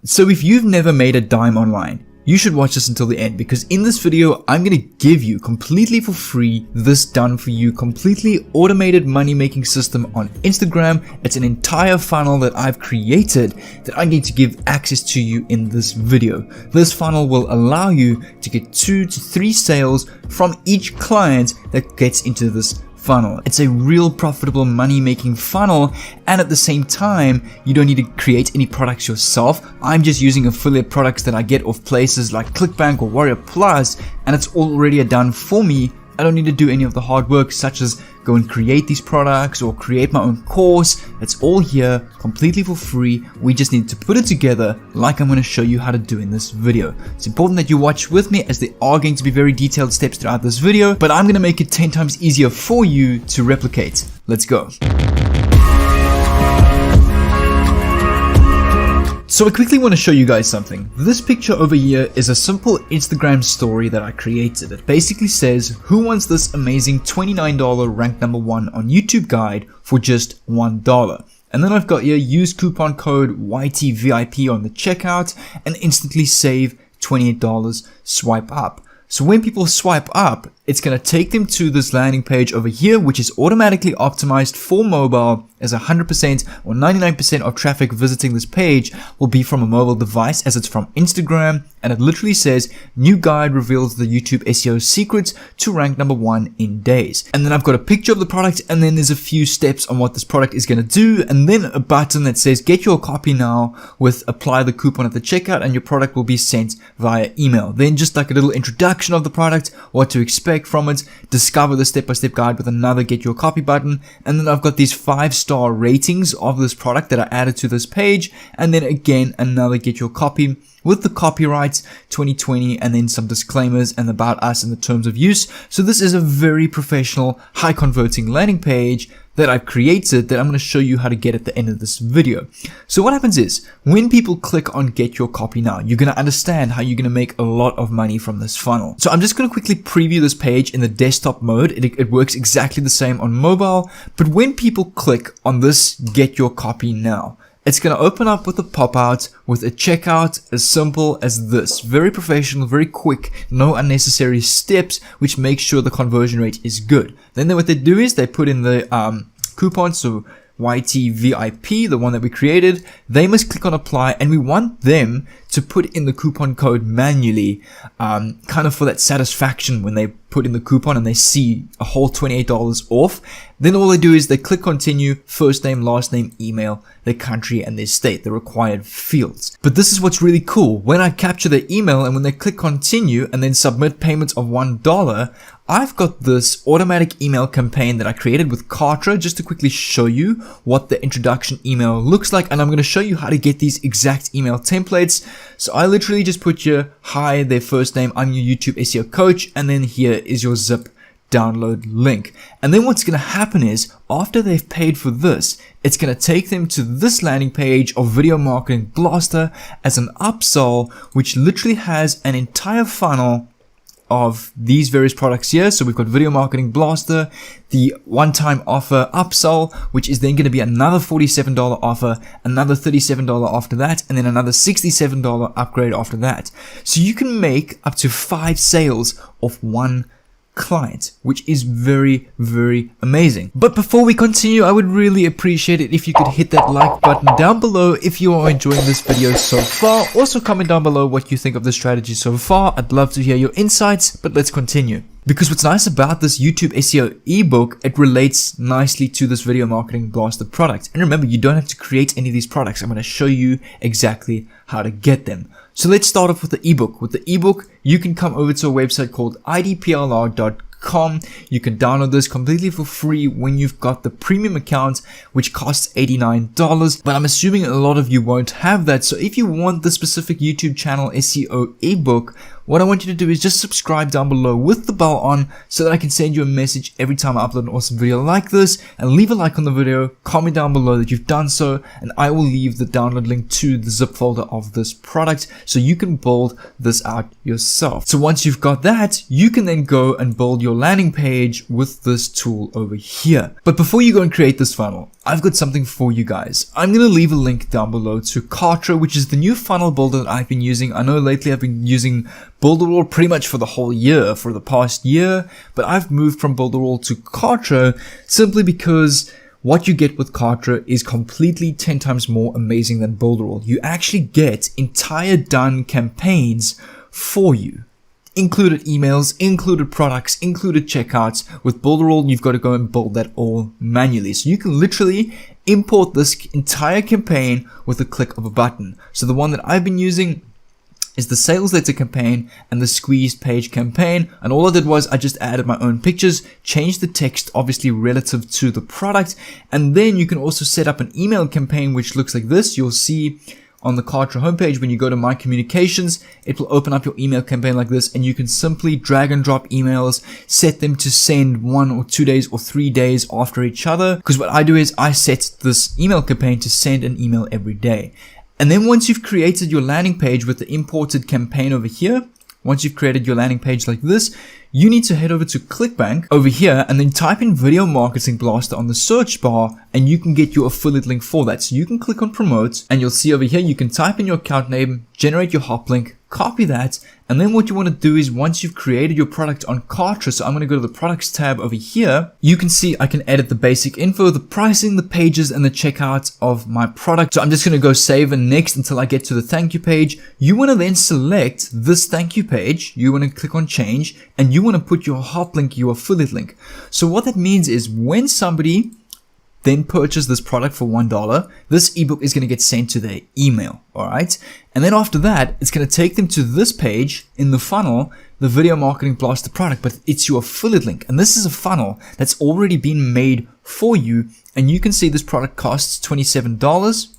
So if you've never made a dime online, you should watch this until the end, because in this video, I'm going to give you completely for free this done for you completely automated money making system on Instagram. It's an entire funnel that I've created that I need to give access to you in this video. This funnel will allow you to get 2 to 3 sales from each client that gets into this funnel. It's a real profitable money making funnel, and at the same time you don't need to create any products yourself. I'm just using affiliate products that I get off places like ClickBank or Warrior Plus, and it's already done for me. I don't need to do any of the hard work, such as go and create these products or create my own course. It's all here completely for free. We just need to put it together like I'm going to show you how to do in this video. It's important that you watch with me, as there are going to be very detailed steps throughout this video, but I'm going to make it 10 times easier for you to replicate. Let's go. So I quickly want to show you guys something. This picture over here is a simple Instagram story that I created. It basically says, who wants this amazing $29 ranked number 1 on YouTube guide for just $1? And then I've got here, use coupon code YTVIP on the checkout and instantly save $28, swipe up. So when people swipe up, it's going to take them to this landing page over here, which is automatically optimized for mobile, as 100% or 99% of traffic visiting this page will be from a mobile device, as it's from Instagram. And it literally says, new guide reveals the YouTube SEO secrets to rank number 1 in days. And then I've got a picture of the product, and then there's a few steps on what this product is going to do, and then a button that says get your copy now with apply the coupon at the checkout, and your product will be sent via email. Then just like a little introduction of the product, what to expect from it, discover the step-by-step guide with another get your copy button, and then I've got these 5-star ratings of this product that I added to this page, and then again another get your copy with the copyrights 2020, and then some disclaimers and about us and the terms of use. So this is a very professional, high converting landing page that I've created that I'm going to show you how to get at the end of this video. So what happens is, when people click on get your copy now, you're going to understand how you're going to make a lot of money from this funnel. So I'm just going to quickly preview this page in the desktop mode. It works exactly the same on mobile, but when people click on this get your copy now, it's going to open up with a pop-out with a checkout as simple as this. Very professional, very quick, no unnecessary steps, which makes sure the conversion rate is good. Then what they do is they put in the coupon, so YTVIP, the one that we created. They must click on apply, and we want them to put in the coupon code manually, kind of for that satisfaction when they put in the coupon and they see a whole $28 off. Then all they do is they click continue, first name, last name, email, their country, and their state, the required fields. But this is what's really cool. When I capture their email and when they click continue and then submit payments of $1, I've got this automatic email campaign that I created with Kartra, just to quickly show you what the introduction email looks like. And I'm going to show you how to get these exact email templates. So I literally just put here, hi, their first name, I'm your YouTube SEO coach, and then here is your zip download link. And then what's going to happen is, after they've paid for this, it's going to take them to this landing page of Video Marketing Blaster as an upsell, which literally has an entire funnel of these various products here. So we've got Video Marketing Blaster, the one-time offer upsell, which is then going to be another $47 offer, another $37 after that, and then another $67 upgrade after that. So you can make up to 5 sales of one client, which is very, very amazing. But before we continue, I would really appreciate it if you could hit that like button down below if you are enjoying this video so far. Also comment down below what you think of the strategy so far. I'd love to hear your insights, but let's continue. Because what's nice about this YouTube SEO ebook, it relates nicely to this Video Marketing Blaster product. And remember, you don't have to create any of these products. I'm going to show you exactly how to get them. So let's start off with the ebook. With the ebook, you can come over to a website called idplr.com. You can download this completely for free when you've got the premium account, which costs $89. But I'm assuming a lot of you won't have that. So if you want the specific YouTube channel SEO ebook, what I want you to do is just subscribe down below with the bell on so that I can send you a message every time I upload an awesome video like this, and leave a like on the video, comment down below that you've done so, and I will leave the download link to the zip folder of this product so you can build this out yourself. So once you've got that, you can then go and build your landing page with this tool over here. But before you go and create this funnel, I've got something for you guys. I'm going to leave a link down below to Kartra, which is the new funnel builder that I've been using. I know lately I've been using Builderall pretty much for the whole year, for the past year, but I've moved from Builderall to Kartra simply because what you get with Kartra is completely 10 times more amazing than Builderall. You actually get entire done campaigns for you. Included emails, included products, included checkouts. With Builderall, you've got to go and build that all manually. So you can literally import this entire campaign with a click of a button. So the one that I've been using is the sales letter campaign and the squeezed page campaign, and all I did was I just added my own pictures, changed the text obviously relative to the product, and then you can also set up an email campaign which looks like this. You'll see on the Kartra homepage, when you go to My Communications, it will open up your email campaign like this, and you can simply drag and drop emails, set them to send 1 or 2 days or 3 days after each other. Because what I do is I set this email campaign to send an email every day. And then once you've created your landing page with the imported campaign over here, once you've created your landing page like this, you need to head over to ClickBank over here and then type in Video Marketing Blaster on the search bar, and you can get your affiliate link for that. So you can click on promote, and you'll see over here you can type in your account name, generate your hop link, copy that, and then what you want to do is once you've created your product on Kartra, so I'm going to go to the products tab over here, you can see I can edit the basic info, the pricing, the pages, and the checkout of my product. So I'm just going to go save and next until I get to the thank you page. You want to then select this thank you page, you want to click on change, and you want to put your hop link, your affiliate link. So what that means is when somebody then purchase this product for $1, this ebook is going to get sent to their email, alright? And then after that, it's going to take them to this page in the funnel, the Video Marketing Blaster product, but it's your affiliate link. And this is a funnel that's already been made for you, and you can see this product costs $27.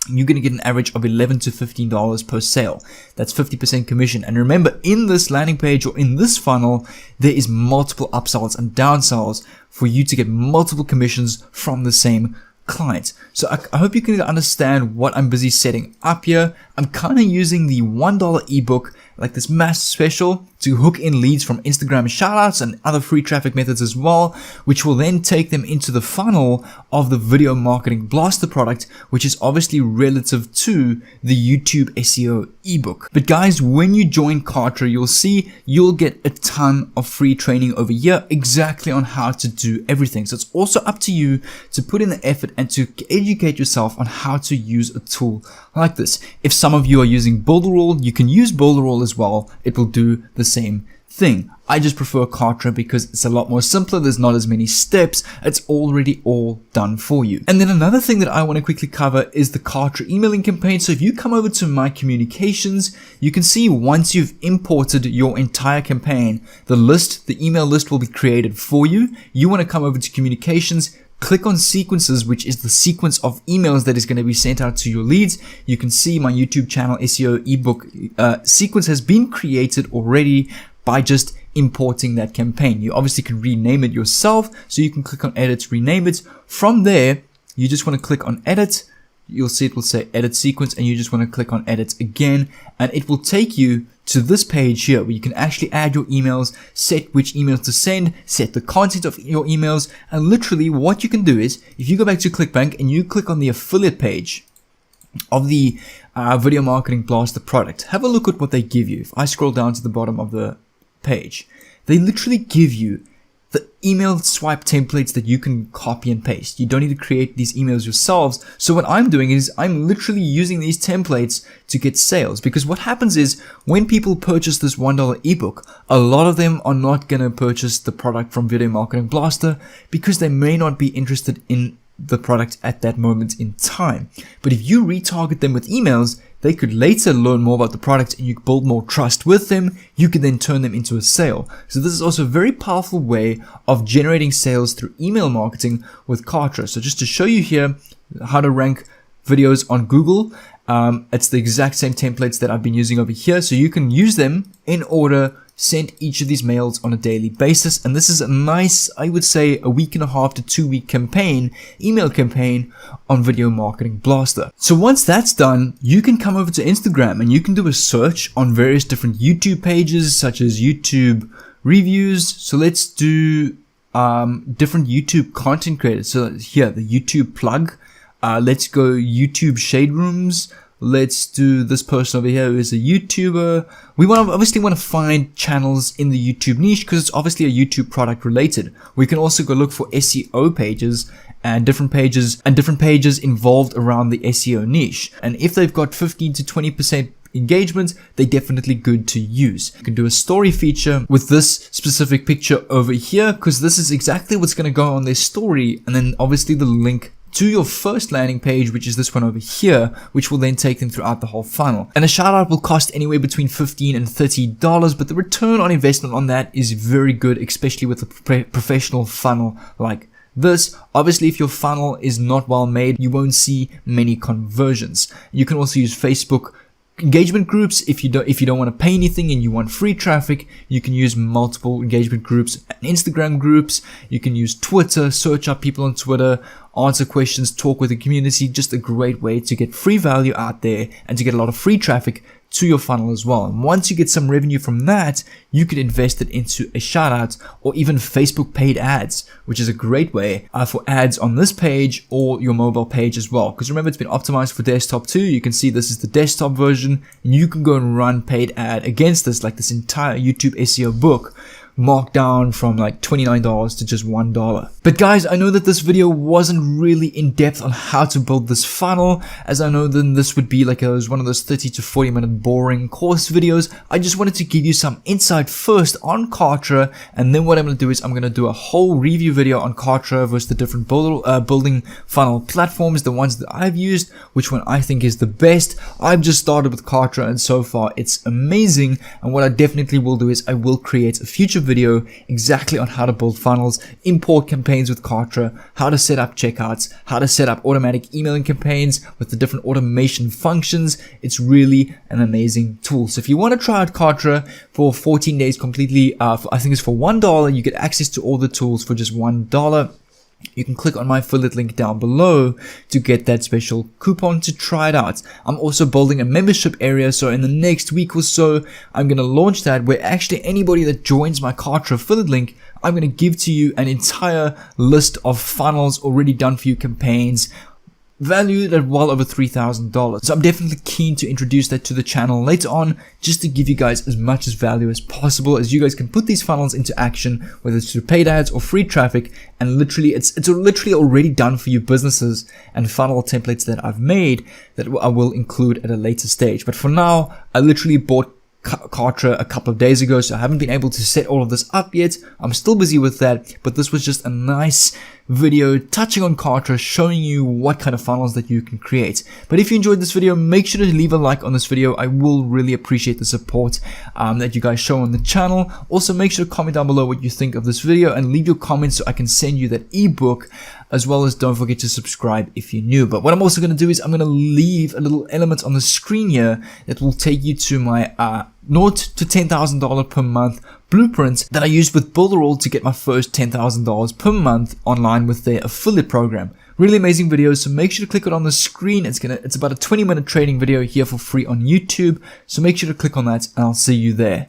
You're going to get an average of $11 to $15 per sale. That's 50% commission. And remember, in this landing page or in this funnel, there is multiple upsells and downsells for you to get multiple commissions from the same client. So I hope you can understand what I'm busy setting up here. I'm kind of using the $1 ebook, like this mass special, to hook in leads from Instagram shoutouts and other free traffic methods as well, which will then take them into the funnel of the Video Marketing Blaster product, which is obviously relative to the YouTube SEO ebook. But guys, when you join Kartra, you'll see you'll get a ton of free training over here exactly on how to do everything. So it's also up to you to put in the effort and to educate yourself on how to use a tool like this. If some of you are using Builderall, you can use Builderall as well. It will do the same thing. I just prefer Kartra because it's a lot more simpler. There's not as many steps. It's already all done for you. And then another thing that I want to quickly cover is the Kartra emailing campaign. So if you come over to My Communications, you can see once you've imported your entire campaign, the email list will be created for you. You want to come over to Communications, click on sequences, which is the sequence of emails that is going to be sent out to your leads. You can see my YouTube channel SEO ebook sequence has been created already by just importing that campaign. You obviously can rename it yourself, so you can click on edit, rename it. From there, you just want to click on edit. You'll see it will say edit sequence, and you just want to click on edit again, and it will take you to this page here where you can actually add your emails, set which emails to send, set the content of your emails, and literally what you can do is if you go back to ClickBank and you click on the affiliate page of the Video Marketing Blaster product, have a look at what they give you. If I scroll down to the bottom of the page, they literally give you the email swipe templates that you can copy and paste. You don't need to create these emails yourselves. So what I'm doing is I'm literally using these templates to get sales, because what happens is when people purchase this $1 ebook, a lot of them are not going to purchase the product from Video Marketing Blaster because they may not be interested in the product at that moment in time. But if you retarget them with emails, they could later learn more about the product and you build more trust with them. You can then turn them into a sale. So this is also a very powerful way of generating sales through email marketing with Kartra. So just to show you here how to rank videos on Google It's the exact same templates that I've been using over here, so you can use them in order, send each of these mails on a daily basis. And this is a nice, I would say, a week and a half to 2 week campaign, email campaign on Video Marketing Blaster. So once that's done, you can come over to Instagram and you can do a search on various different YouTube pages, such as YouTube reviews. So let's do different YouTube content creators. So here, the YouTube plug. Let's go YouTube shade rooms. Let's do this person over here who is a YouTuber. We obviously want to find channels in the YouTube niche because it's obviously a YouTube product related. We can also go look for SEO pages and different pages involved around the SEO niche. And if they've got 15 to 20% engagement, they're definitely good to use. You can do a story feature with this specific picture over here because this is exactly what's going to go on their story, and then obviously the link to your first landing page, which is this one over here, which will then take them throughout the whole funnel. And a shout out will cost anywhere between $15 and $30, but the return on investment on that is very good, especially with a professional funnel like this. Obviously, if your funnel is not well made, you won't see many conversions. You can also use Facebook engagement groups. If you don't want to pay anything and you want free traffic, you can use multiple engagement groups and Instagram groups. You can use Twitter, search up people on Twitter, answer questions, talk with the community. Just a great way to get free value out there and to get a lot of free traffic to your funnel as well. And once you get some revenue from that, you could invest it into a shout out or even Facebook paid ads, which is a great way for ads on this page or your mobile page as well. Because remember, it's been optimized for desktop too. You can see this is the desktop version, and you can go and run paid ad against this, like this entire YouTube SEO book, marked down from like $29 to just $1. But guys, I know that this video wasn't really in depth on how to build this funnel, as I know then this would be like one of those 30 to 40 minute boring course videos. I just wanted to give you some insight first on Kartra, and then what I'm going to do is I'm going to do a whole review video on Kartra versus the different building funnel platforms, the ones that I've used, which one I think is the best. I've just started with Kartra and so far it's amazing, and what I definitely will do is I will create a future video exactly on how to build funnels, import campaigns with Kartra, how to set up checkouts, how to set up automatic emailing campaigns with the different automation functions. It's really an amazing tool. So if you want to try out Kartra for 14 days completely, I think it's for $1, you get access to all the tools for just $1. You can click on my affiliate link down below to get that special coupon to try it out. I'm also building a membership area, so in the next week or so, I'm going to launch that, where actually anybody that joins my Kartra affiliate link, I'm going to give to you an entire list of funnels already done for you, campaigns, valued at well over $3,000. So I'm definitely keen to introduce that to the channel later on, just to give you guys as much as value as possible, as you guys can put these funnels into action, whether it's through paid ads or free traffic. And literally, it's literally already done for you businesses and funnel templates that I've made that I will include at a later stage. But for now, I literally bought Kartra a couple of days ago, so I haven't been able to set all of this up yet. I'm still busy with that, but this was just a nice video touching on Kartra, showing you what kind of funnels that you can create. But if you enjoyed this video, make sure to leave a like on this video. I will really appreciate the support that you guys show on the channel. Also, make sure to comment down below what you think of this video and leave your comments so I can send you that ebook, as well as don't forget to subscribe if you're new. But what I'm also going to do is I'm going to leave a little element on the screen here that will take you to my $0 to $10,000 per month blueprint that I used with Builderall to get my first $10,000 per month online with their affiliate program. Really amazing videos, so make sure to click it on the screen. It's about a 20-minute training video here for free on YouTube, so make sure to click on that and I'll see you there.